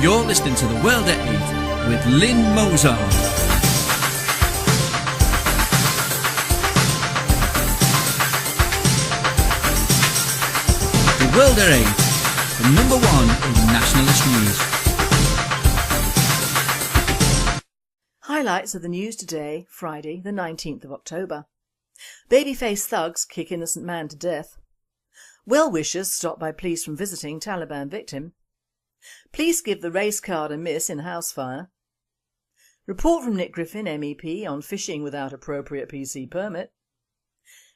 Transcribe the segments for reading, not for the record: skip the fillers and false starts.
You're listening to The World at 8 with Lynn Mozart. The World at 8, the number one in nationalist news. Highlights of the news today, Friday the 19th of October. Babyface thugs kick innocent man to death. Well-wishers stopped by police from visiting Taliban victim. Police give the race card a miss in house fire. Report from Nick Griffin MEP on fishing without appropriate PC permit.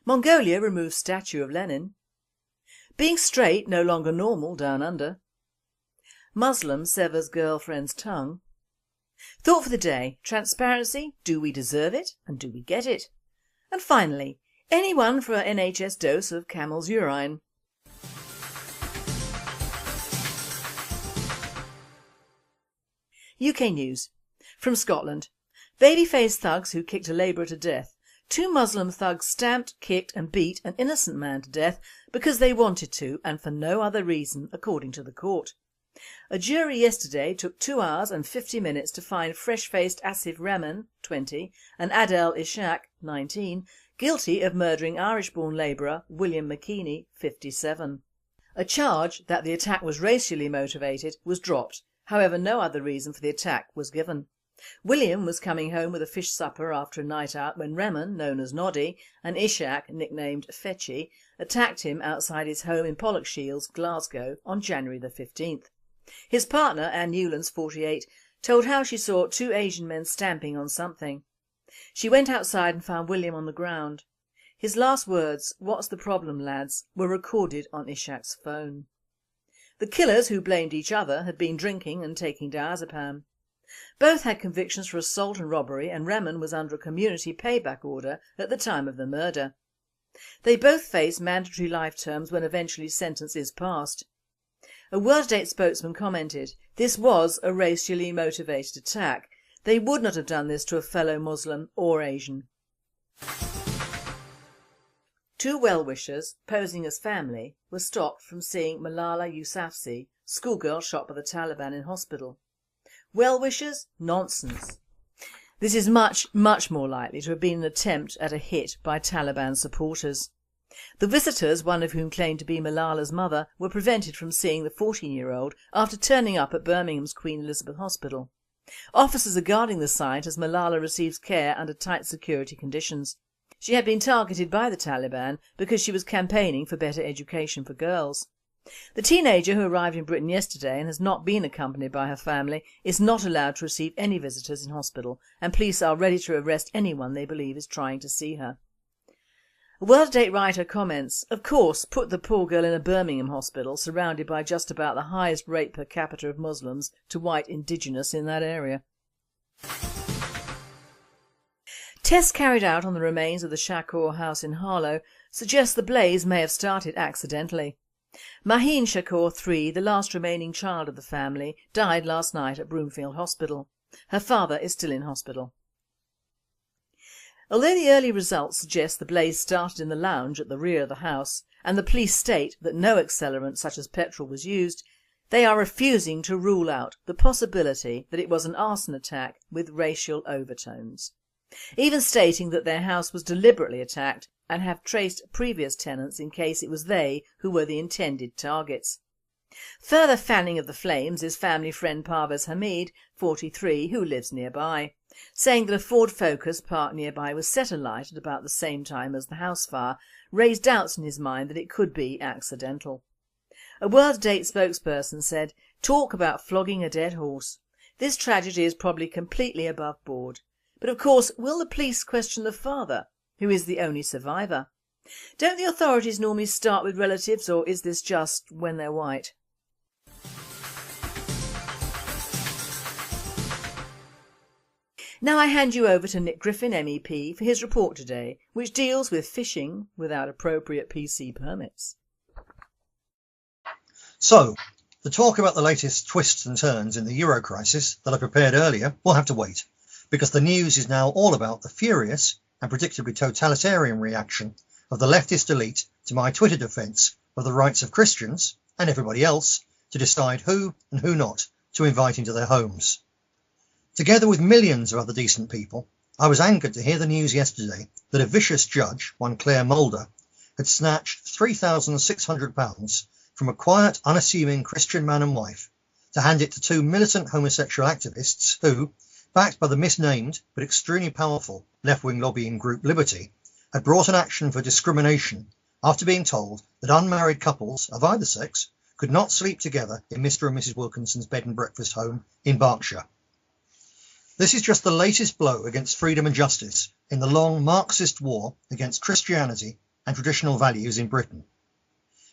Mongolia removes statue of Lenin. Being straight no longer normal down under. Muslim severs girlfriend's tongue. Thought for the day, transparency, do we deserve it and do we get it? And finally, anyone for an NHS dose of camel's urine? UK news. From Scotland. Babyface thugs who kicked a labourer to death. 2 Muslim thugs stamped, kicked and beat an innocent man to death because they wanted to and for no other reason, according to the court. A jury yesterday took 2 hours and 50 minutes to find fresh-faced Asif Rahman, 20, and Adel Ishaq, 19, guilty of murdering Irish-born labourer William McKeaney, 57. A charge that the attack was racially motivated was dropped, however no other reason for the attack was given. William was coming home with a fish supper after a night out when Rahman, known as Noddy, and Ishaq, nicknamed Fetchy, attacked him outside his home in Pollokshields, Glasgow on January the 15th. His partner, Anne Newlands, 48, told how she saw 2 Asian men stamping on something. She went outside and found William on the ground. His last words, "What's the problem, lads?" were recorded on Ishaq's phone. The killers, who blamed each other, had been drinking and taking diazepam. Both had convictions for assault and robbery, and Rahman was under a community payback order at the time of the murder. They both face mandatory life terms when eventually sentence is passed. A World at 8 spokesman commented, "This was a racially motivated attack. They would not have done this to a fellow Muslim or Asian." 2 well-wishers, posing as family, were stopped from seeing Malala Yousafzai, schoolgirl shot by the Taliban in hospital. Well-wishers? Nonsense. This is much more likely to have been an attempt at a hit by Taliban supporters. The visitors, one of whom claimed to be Malala's mother, were prevented from seeing the 14-year-old after turning up at Birmingham's Queen Elizabeth Hospital. Officers are guarding the site as Malala receives care under tight security conditions. She had been targeted by the Taliban because she was campaigning for better education for girls. The teenager, who arrived in Britain yesterday and has not been accompanied by her family, is not allowed to receive any visitors in hospital, and police are ready to arrest anyone they believe is trying to see her. A World at 8 writer comments, "Of course, put the poor girl in a Birmingham hospital surrounded by just about the highest rate per capita of Muslims to white indigenous in that area." Tests carried out on the remains of the Shakur house in Harlow suggest the blaze may have started accidentally. Maheen Shakur, 3, the last remaining child of the family, died last night at Broomfield Hospital. Her father is still in hospital. Although the early results suggest the blaze started in the lounge at the rear of the house, and the police state that no accelerant such as petrol was used, they are refusing to rule out the possibility that it was an arson attack with racial overtones, even stating that their house was deliberately attacked and have traced previous tenants in case it was they who were the intended targets. Further fanning of the flames is family friend Parvez Hamid, 43, who lives nearby, saying that a Ford Focus parked nearby was set alight at about the same time as the house fire, raised doubts in his mind that it could be accidental. A World at 8 spokesperson said, "Talk about flogging a dead horse. This tragedy is probably completely above board. But of course, will the police question the father, who is the only survivor? Don't the authorities normally start with relatives, or is this just when they're white?" Now I hand you over to Nick Griffin MEP for his report today, which deals with fishing without appropriate PC permits. So, the talk about the latest twists and turns in the Euro crisis that I prepared earlier will have to wait, because the news is now all about the furious and predictably totalitarian reaction of the leftist elite to my Twitter defence of the rights of Christians and everybody else to decide who and who not to invite into their homes. Together with millions of other decent people, I was angered to hear the news yesterday that a vicious judge, one Claire Mulder, had snatched £3,600 from a quiet, unassuming Christian man and wife to hand it to two militant homosexual activists who, backed by the misnamed but extremely powerful left-wing lobbying group Liberty, had brought an action for discrimination after being told that unmarried couples of either sex could not sleep together in Mr. and Mrs. Wilkinson's bed and breakfast home in Berkshire. This is just the latest blow against freedom and justice in the long Marxist war against Christianity and traditional values in Britain.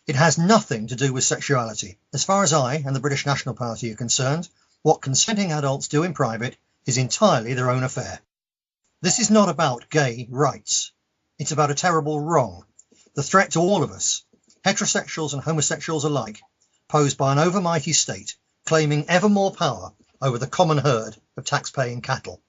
It has nothing to do with sexuality. As far as I and the British National Party are concerned, what consenting adults do in private is entirely their own affair. This is not about gay rights. It's about a terrible wrong, the threat to all of us, heterosexuals and homosexuals alike, posed by an overmighty state claiming ever more power over the common herd of tax-paying cattle.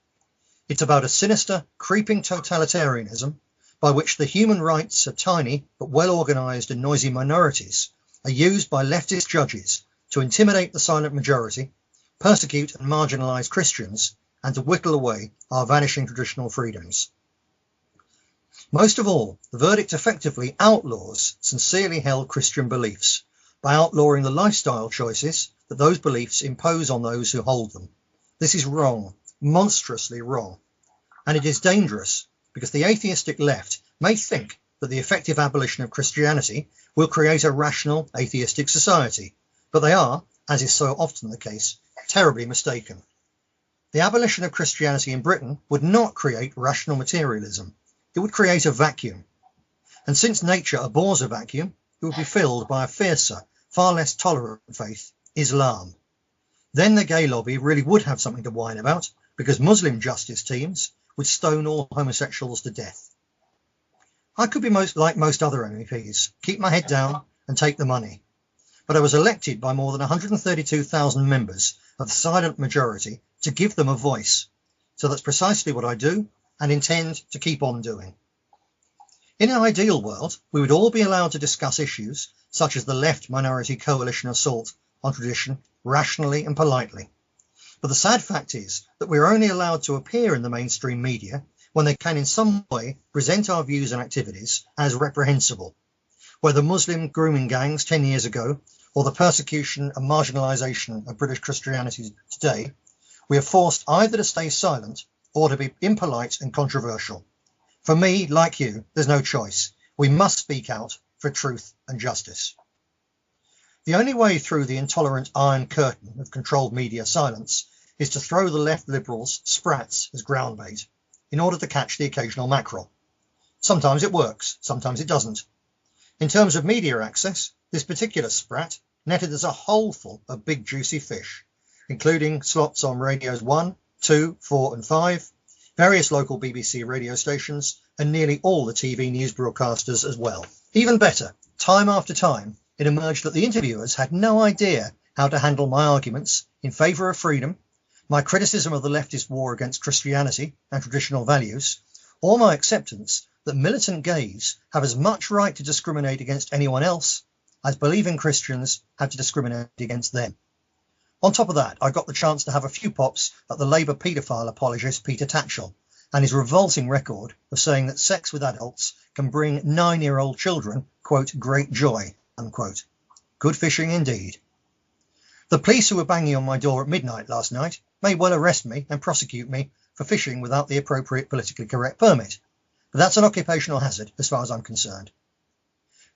It's about a sinister, creeping totalitarianism by which the human rights of tiny but well-organised and noisy minorities are used by leftist judges to intimidate the silent majority, persecute and marginalise Christians, and to whittle away our vanishing traditional freedoms. Most of all, the verdict effectively outlaws sincerely held Christian beliefs by outlawing the lifestyle choices that those beliefs impose on those who hold them. This is wrong, monstrously wrong, and it is dangerous because the atheistic left may think that the effective abolition of Christianity will create a rational atheistic society, but they are, as is so often the case, terribly mistaken. The abolition of Christianity in Britain would not create rational materialism. It would create a vacuum. And since nature abhors a vacuum, it would be filled by a fiercer, far less tolerant faith, Islam. Then the gay lobby really would have something to whine about, because Muslim justice teams would stone all homosexuals to death. I could be like most other MEPs, keep my head down and take the money. But I was elected by more than 132,000 members of the silent majority to give them a voice. So that's precisely what I do and intend to keep on doing. In an ideal world, we would all be allowed to discuss issues such as the left minority coalition assault on tradition rationally and politely. But the sad fact is that we are only allowed to appear in the mainstream media when they can in some way present our views and activities as reprehensible. Whether Muslim grooming gangs 10 years ago or the persecution and marginalisation of British Christianity today, we are forced either to stay silent or to be impolite and controversial. For me, like you, there's no choice. We must speak out for truth and justice. The only way through the intolerant iron curtain of controlled media silence is to throw the left liberals' sprats as ground bait in order to catch the occasional mackerel. Sometimes it works, sometimes it doesn't. In terms of media access, this particular sprat netted us a hole-full of big juicy fish, including slots on radios 1, 2, 4 and 5, various local BBC radio stations, and nearly all the TV news broadcasters as well. Even better, time after time, it emerged that the interviewers had no idea how to handle my arguments in favour of freedom, my criticism of the leftist war against Christianity and traditional values, or my acceptance that militant gays have as much right to discriminate against anyone else as believing Christians have to discriminate against them. On top of that, I got the chance to have a few pops at the Labour paedophile apologist Peter Tatchell and his revolting record of saying that sex with adults can bring 9-year-old children, quote, great joy, unquote. Good fishing indeed. The police who were banging on my door at midnight last night may well arrest me and prosecute me for fishing without the appropriate politically correct permit, but that's an occupational hazard as far as I'm concerned.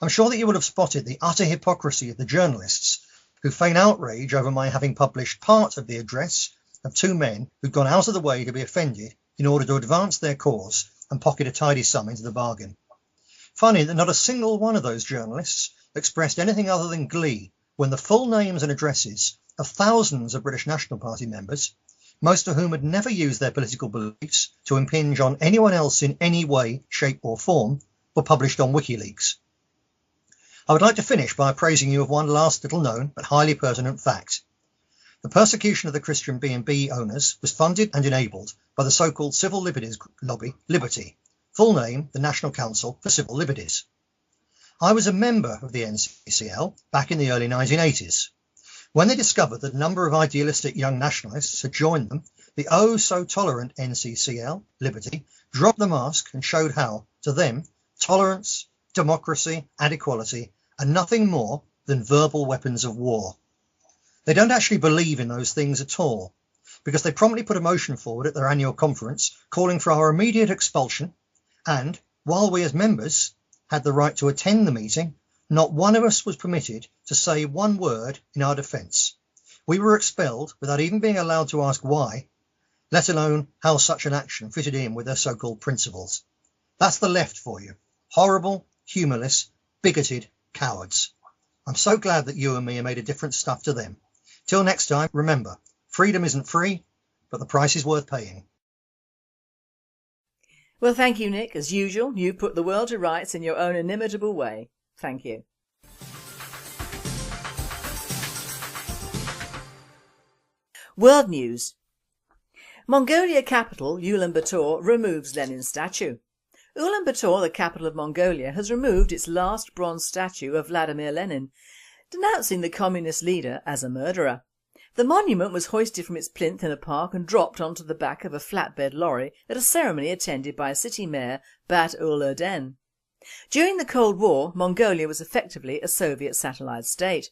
I'm sure that you would have spotted the utter hypocrisy of the journalists who feign outrage over my having published part of the address of two men who'd gone out of the way to be offended in order to advance their cause and pocket a tidy sum into the bargain. Funny that not a single one of those journalists expressed anything other than glee when the full names and addresses of thousands of British National Party members, most of whom had never used their political beliefs to impinge on anyone else in any way, shape or form, were published on WikiLeaks. I would like to finish by appraising you of one last little known but highly pertinent fact. The persecution of the Christian B&B owners was funded and enabled by the so-called civil liberties lobby, Liberty, full name the National Council for Civil Liberties. I was a member of the NCCL back in the early 1980s. When they discovered that a number of idealistic young nationalists had joined them, the oh so tolerant NCCL, Liberty, dropped the mask and showed how, to them, tolerance, democracy and equality are nothing more than verbal weapons of war. They don't actually believe in those things at all, because they promptly put a motion forward at their annual conference calling for our immediate expulsion, and, while we as members had the right to attend the meeting, not one of us was permitted to say one word in our defence. We were expelled without even being allowed to ask why, let alone how such an action fitted in with their so-called principles. That's the left for you. Horrible, humourless, bigoted cowards. I'm so glad that you and me have made a different stuff to them. Till next time, remember, freedom isn't free, but the price is worth paying. Well, thank you, Nick. As usual, you put the world to rights in your own inimitable way. Thank you. World News. Mongolia capital Ulaanbaatar removes Lenin statue. Ulaanbaatar, the capital of Mongolia, has removed its last bronze statue of Vladimir Lenin, denouncing the communist leader as a murderer. The monument was hoisted from its plinth in a park and dropped onto the back of a flatbed lorry at a ceremony attended by City Mayor Bat-ul-Erden. During the Cold War, Mongolia was effectively a Soviet satellite state.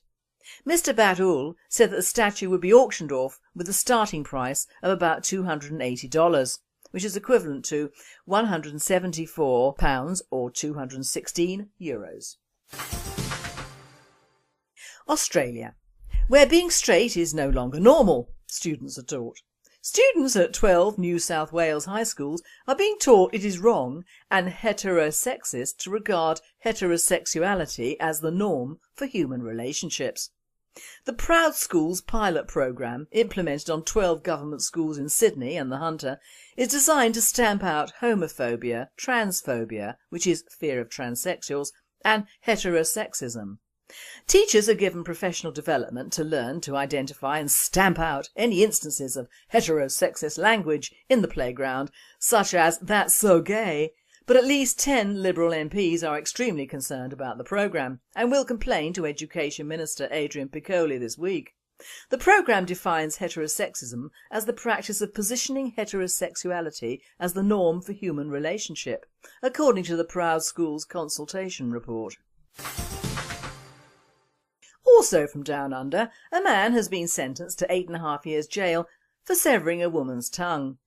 Mr Bat-ul said that the statue would be auctioned off with a starting price of about $280, which is equivalent to £174 or €216. Australia, where being straight is no longer normal, students are taught. Students at 12 New South Wales high schools are being taught it is wrong and heterosexist to regard heterosexuality as the norm for human relationships. The Proud Schools pilot programme, implemented on 12 government schools in Sydney and the Hunter, is designed to stamp out homophobia, transphobia, which is fear of transsexuals, and heterosexism. Teachers are given professional development to learn to identify and stamp out any instances of heterosexist language in the playground, such as "that's so gay," but at least 10 Liberal MPs are extremely concerned about the programme and will complain to Education Minister Adrian Piccoli this week. The programme defines heterosexism as the practice of positioning heterosexuality as the norm for human relationship, according to the Proud Schools consultation report. Also from down under, a man has been sentenced to 8.5 years jail for severing a woman's tongue.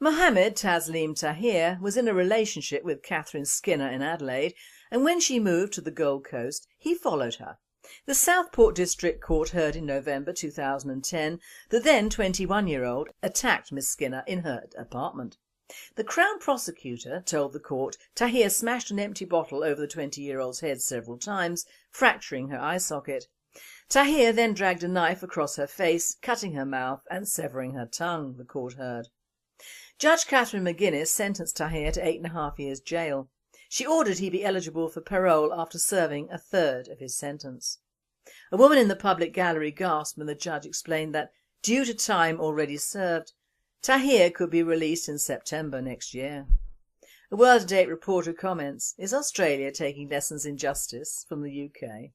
Mohammed Taslim Tahir was in a relationship with Catherine Skinner in Adelaide, and when she moved to the Gold Coast, he followed her. The Southport District Court heard in November 2010 the then 21-year-old attacked Miss Skinner in her apartment. The Crown prosecutor told the court Tahir smashed an empty bottle over the 20-year-old's head several times, fracturing her eye socket. Tahir then dragged a knife across her face, cutting her mouth and severing her tongue, the court heard. Judge Catherine McGuinness sentenced Tahir to 8.5 years jail. She ordered he be eligible for parole after serving a third of his sentence. A woman in the public gallery gasped when the judge explained that, due to time already served, Tahir could be released in September next year. A World at 8 reporter comments, is Australia taking lessons in justice from the UK?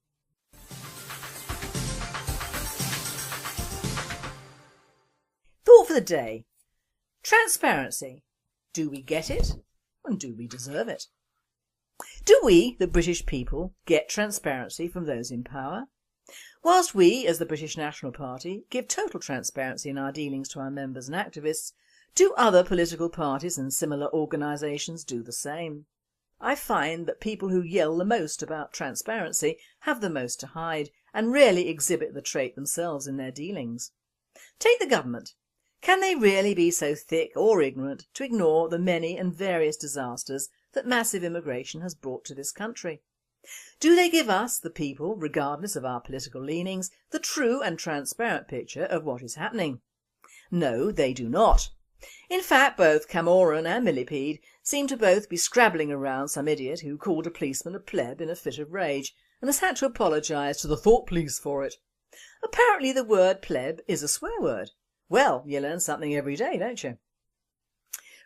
Thought for the day. Transparency. Do we get it? And do we deserve it? Do we, the British people, get transparency from those in power? Whilst we, as the British National Party, give total transparency in our dealings to our members and activists, do other political parties and similar organisations do the same? I find that people who yell the most about transparency have the most to hide and rarely exhibit the trait themselves in their dealings. Take the government. Can they really be so thick or ignorant to ignore the many and various disasters that massive immigration has brought to this country? Do they give us, the people, regardless of our political leanings, the true and transparent picture of what is happening? No, they do not. In fact, both Cameron and Millipede seem to both be scrabbling around some idiot who called a policeman a pleb in a fit of rage and has had to apologise to the thought police for it. Apparently the word pleb is a swear word. Well, you learn something every day, don't you?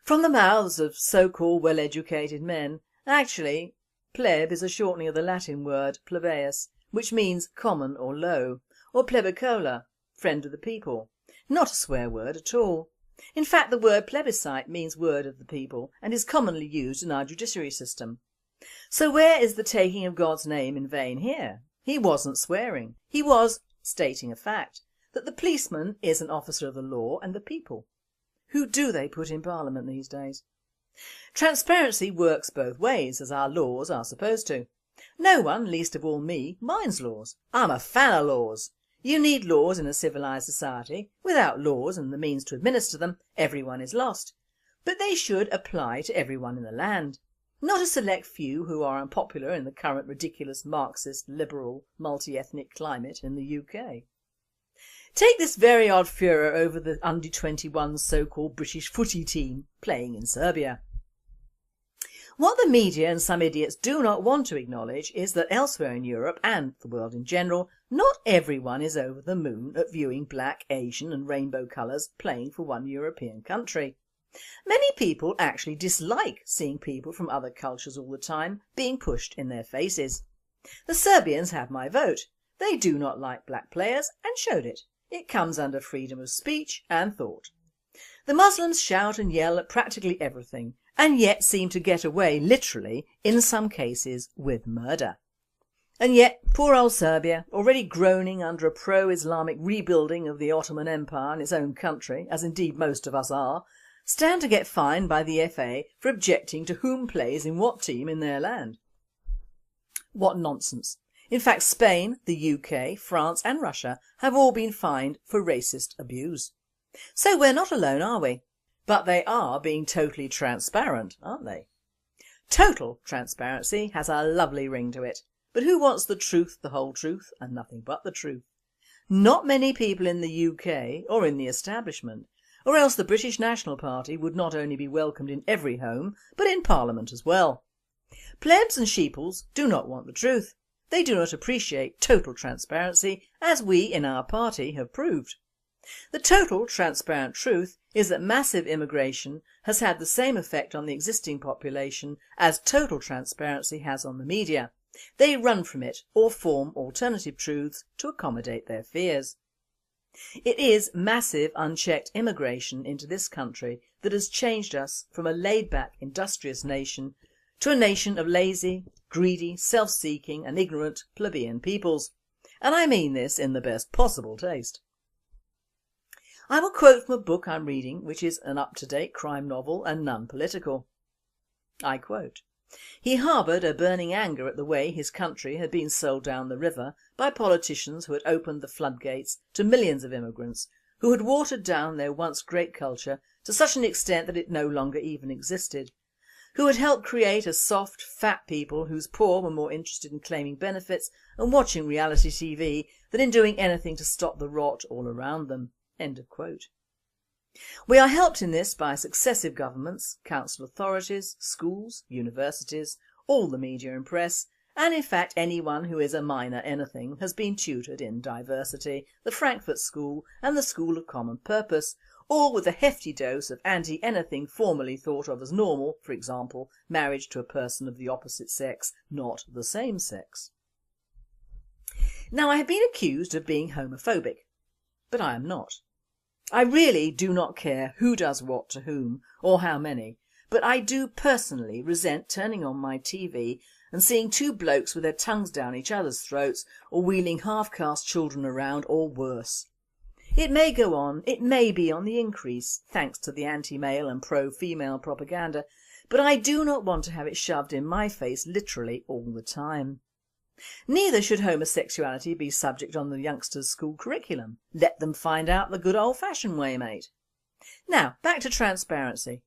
From the mouths of so-called well-educated men, actually, pleb is a shortening of the Latin word plebeius, which means common or low, or plebicola, friend of the people. Not a swear word at all. In fact, the word plebiscite means word of the people and is commonly used in our judiciary system. So where is the taking of God's name in vain here? He wasn't swearing. He was stating a fact, that the policeman is an officer of the law and the people. Who do they put in Parliament these days? Transparency works both ways, as our laws are supposed to. No one, least of all me, minds laws. I'm a fan of laws. You need laws in a civilised society. Without laws and the means to administer them, everyone is lost. But they should apply to everyone in the land. Not a select few who are unpopular in the current ridiculous Marxist, liberal, multi-ethnic climate in the UK. Take this very odd furor over the under-21 so-called British footy team playing in Serbia. What the media and some idiots do not want to acknowledge is that elsewhere in Europe and the world in general, not everyone is over the moon at viewing black, Asian and rainbow colours playing for one European country. Many people actually dislike seeing people from other cultures all the time being pushed in their faces. The Serbians have my vote. They do not like black players and showed it. It comes under freedom of speech and thought. The Muslims shout and yell at practically everything and yet seem to get away, literally, in some cases, with murder. And yet, poor old Serbia, already groaning under a pro-Islamic rebuilding of the Ottoman Empire in its own country, as indeed most of us are, stand to get fined by the FA for objecting to whom plays in what team in their land. What nonsense. In fact, Spain, the UK, France and Russia have all been fined for racist abuse. So we're not alone, are we? But they are being totally transparent, aren't they? Total transparency has a lovely ring to it. But who wants the truth, the whole truth and nothing but the truth? Not many people in the UK or in the establishment, or else the British National Party would not only be welcomed in every home but in Parliament as well. Plebs and sheeples do not want the truth. They do not appreciate total transparency, as we in our party have proved. The total transparent truth is that massive immigration has had the same effect on the existing population as total transparency has on the media. They run from it or form alternative truths to accommodate their fears. It is massive unchecked immigration into this country that has changed us from a laid-back industrious nation to a nation of lazy, greedy, self-seeking and ignorant plebeian peoples. And I mean this in the best possible taste. I will quote from a book I'm reading which is an up-to-date crime novel and non-political. I quote, "He harboured a burning anger at the way his country had been sold down the river by politicians who had opened the floodgates to millions of immigrants, who had watered down their once great culture to such an extent that it no longer even existed, who had helped create a soft, fat people whose poor were more interested in claiming benefits and watching reality TV than in doing anything to stop the rot all around them." End of quote. We are helped in this by successive governments, council authorities, schools, universities, all the media and press, and in fact anyone who is a minor anything has been tutored in diversity, the Frankfurt School and the School of Common Purpose, all with a hefty dose of anti-anything formerly thought of as normal, for example, marriage to a person of the opposite sex, not the same sex. Now I have been accused of being homophobic, but I am not. I really do not care who does what to whom or how many, but I do personally resent turning on my TV and seeing two blokes with their tongues down each other's throats or wheeling half-caste children around or worse. It may go on, it may be on the increase, thanks to the anti-male and pro-female propaganda, but I do not want to have it shoved in my face literally all the time. Neither should homosexuality be subject on the youngsters' school curriculum. Let them find out the good old-fashioned way, mate. Now, back to transparency.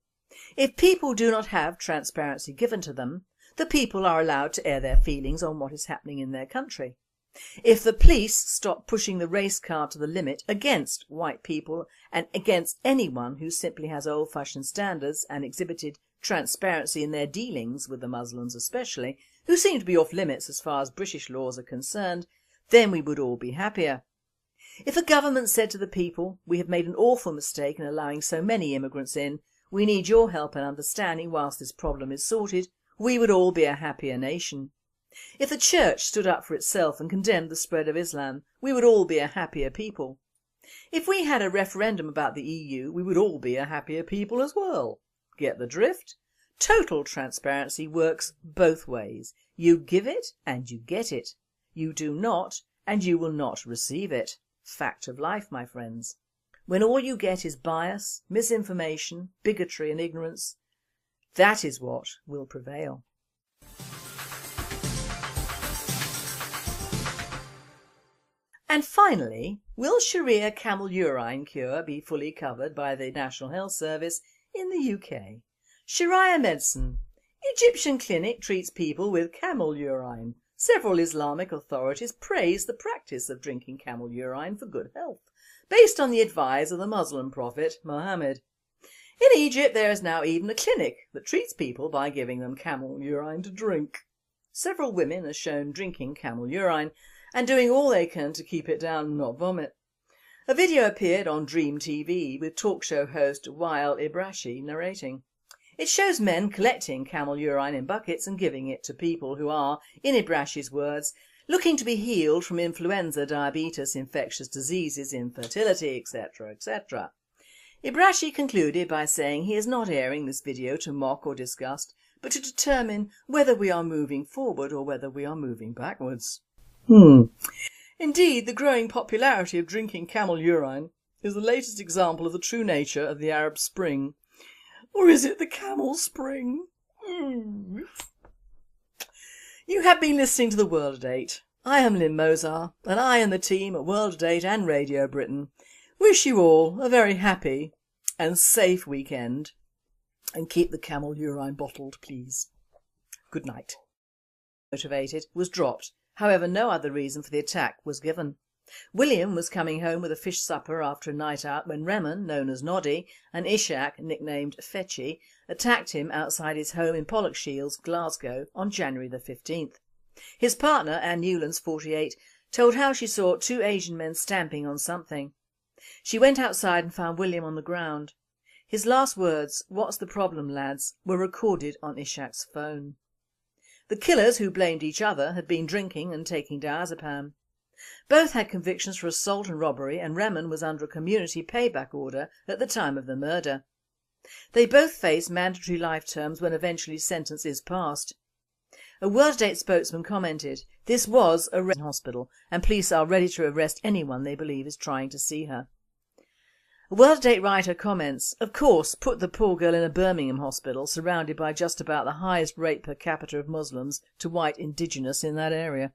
If people do not have transparency given to them, the people are allowed to air their feelings on what is happening in their country. If the police stop pushing the race card to the limit against white people and against anyone who simply has old-fashioned standards and exhibited transparency in their dealings with the Muslims especially, who seem to be off limits as far as British laws are concerned, then we would all be happier. If a government said to the people, "We have made an awful mistake in allowing so many immigrants in, we need your help and understanding whilst this problem is sorted," we would all be a happier nation. If the church stood up for itself and condemned the spread of Islam, we would all be a happier people. If we had a referendum about the EU, we would all be a happier people as well. Get the drift? Total transparency works both ways. You give it and you get it. You do not and you will not receive it. Fact of life, my friends. When all you get is bias, misinformation, bigotry and ignorance, that is what will prevail. And finally, will Sharia camel urine cure be fully covered by the National Health Service in the UK? Sharia medicine. Egyptian clinic treats people with camel urine. Several Islamic authorities praise the practice of drinking camel urine for good health, based on the advice of the Muslim prophet Muhammad. In Egypt there is now even a clinic that treats people by giving them camel urine to drink. Several women are shown drinking camel urine and doing all they can to keep it down and not vomit. A video appeared on Dream TV with talk show host Wael Ibrashi narrating. It shows men collecting camel urine in buckets and giving it to people who are, in Ibrashi's words, looking to be healed from influenza, diabetes, infectious diseases, infertility, etc, etc. Ibrashi concluded by saying he is not airing this video to mock or disgust, but to determine whether we are moving forward or whether we are moving backwards. Indeed, the growing popularity of drinking camel urine is the latest example of the true nature of the Arab Spring. Or is it the Camel Spring? You have been listening to The World at 8. I am Lynn Mozar, and I and the team at World at 8 and Radio Britain wish you all a very happy and safe weekend. And keep the camel urine bottled, please. Good night. Motivated was dropped. However, no other reason for the attack was given. William was coming home with a fish supper after a night out when Remen, known as Noddy, and Ishak, nicknamed Fetchy, attacked him outside his home in Pollokshields, Glasgow on January the 15th. His partner, Anne Newlands, 48, told how she saw two Asian men stamping on something. She went outside and found William on the ground. His last words, "What's the problem, lads?" were recorded on Ishak's phone. The killers, who blamed each other, had been drinking and taking diazepam. Both had convictions for assault and robbery, and Remen was under a community payback order at the time of the murder. They both face mandatory life terms when eventually sentence is passed. A World at 8 spokesman commented, "This was a hospital and police are ready to arrest anyone they believe is trying to see her." A World at 8 writer comments, "Of course, put the poor girl in a Birmingham hospital surrounded by just about the highest rate per capita of Muslims to white indigenous in that area."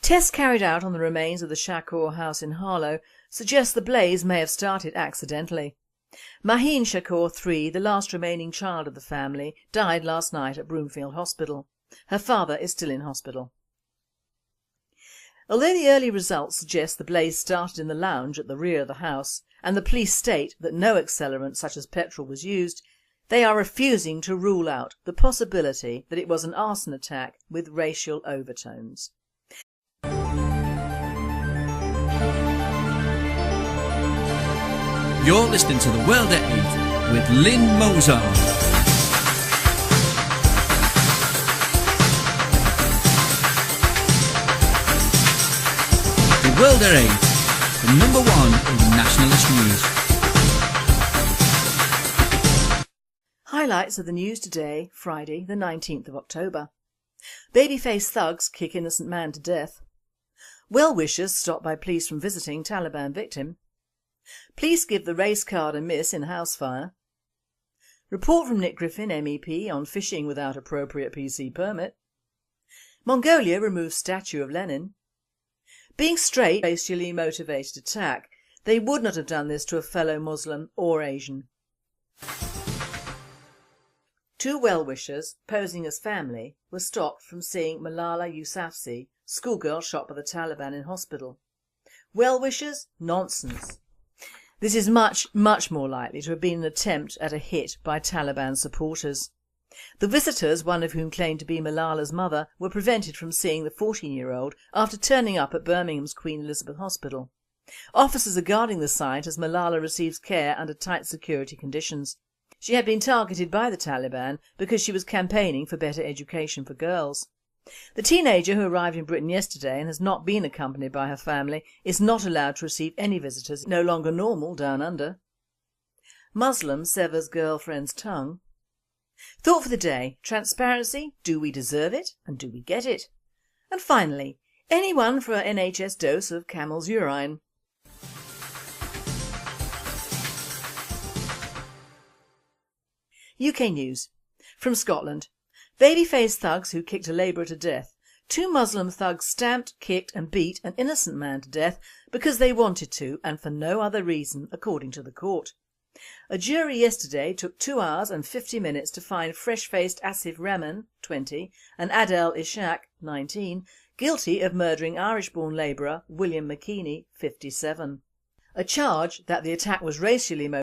Tests carried out on the remains of the Shakur house in Harlow suggest the blaze may have started accidentally. Maheen Shakur III, the last remaining child of the family, died last night at Broomfield Hospital. Her father is still in hospital. Although the early results suggest the blaze started in the lounge at the rear of the house, and the police state that no accelerant such as petrol was used, they are refusing to rule out the possibility that it was an arson attack with racial overtones. You're listening to The World at 8 with Lynn Mozart. The World at 8, the number one in nationalist news. Highlights of the news today, Friday the 19th of October. Babyface thugs kick innocent man to death. Well-wishers stopped by police from visiting Taliban victim. Police give the race card a miss in house fire. Report from Nick Griffin, MEP, on fishing without appropriate PC permit. Mongolia removes statue of Lenin. Being straight, racially motivated attack. They would not have done this to a fellow Muslim or Asian. Two well-wishers, posing as family, were stopped from seeing Malala Yousafzai, schoolgirl shot by the Taliban in hospital. Well-wishers? Nonsense. This is much more likely to have been an attempt at a hit by Taliban supporters. The visitors, one of whom claimed to be Malala's mother, were prevented from seeing the 14-year-old after turning up at Birmingham's Queen Elizabeth Hospital. Officers are guarding the site as Malala receives care under tight security conditions. She had been targeted by the Taliban because she was campaigning for better education for girls. The teenager who arrived in Britain yesterday and has not been accompanied by her family is not allowed to receive any visitors. No longer normal down under. Muslim severs girlfriend's tongue. Thought for the day: transparency, do we deserve it and do we get it? And finally, anyone for an NHS dose of camel's urine? UK News. From Scotland. Baby-faced thugs who kicked a labourer to death. 2 Muslim thugs stamped, kicked and beat an innocent man to death because they wanted to and for no other reason, according to the court. A jury yesterday took 2 hours and 50 minutes to find fresh-faced Asif Rahman, 20, and Adel Ishaq, 19, guilty of murdering Irish-born labourer William McKeaney, 57. A charge that the attack was racially motivated